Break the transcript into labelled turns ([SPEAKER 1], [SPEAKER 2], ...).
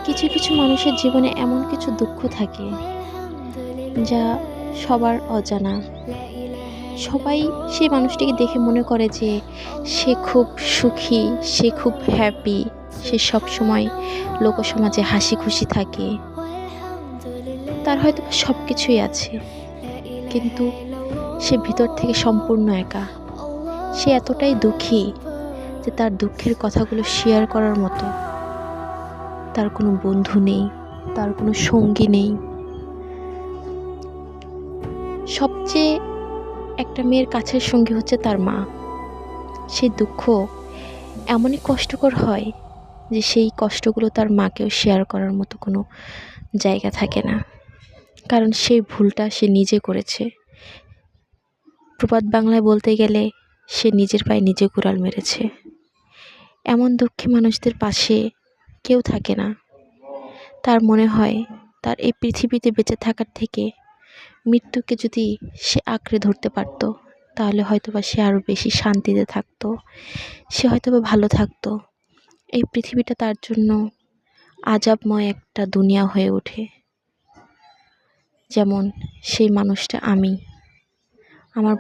[SPEAKER 1] কিছু কিছু মানুষের জীবনে এমন কিছু দুঃখ থাকে যা সবার অজানা। সবাই সেই মানুষটিকে দেখে মনে করে যে সে খুব সুখী, সে খুব হ্যাপি, সে সবসময় লোকসমাজে হাসি খুশি থাকে, তার হয়তো সব কিছুই আছে, কিন্তু সে ভিতর থেকে সম্পূর্ণ একা। সে এতটাই দুঃখী যে তার দুঃখের কথাগুলো শেয়ার করার মতো তার কোনো বন্ধু নেই, তার কোনো সঙ্গী নেই। সবচেয়ে একটা মেয়ের কাছের সঙ্গী হচ্ছে তার মা। সেই দুঃখ এমনই কষ্টকর হয় যে সেই কষ্টগুলো তার মাকেও শেয়ার করার মতো কোনো জায়গা থাকে না, কারণ সেই ভুলটা সে নিজে করেছে। প্রবাদ বাংলায় বলতে গেলে সে নিজের পায়ে নিজে কুড়াল মেরেছে। এমন দুঃখী মানুষদের পাশে কেউ থাকে না। তার মনে হয় তার এই পৃথিবীতে বেঁচে থাকার থেকে মৃত্যুকে যদি সে আঁকড়ে ধরতে পারতো, তাহলে হয়তোবা সে আরও বেশি শান্তিতে থাকতো, সে হয়তোবা ভালো থাকতো। এই পৃথিবীটা তার জন্য আজাবময় একটা দুনিয়া হয়ে ওঠে। যেমন সেই মানুষটা আমি। আমার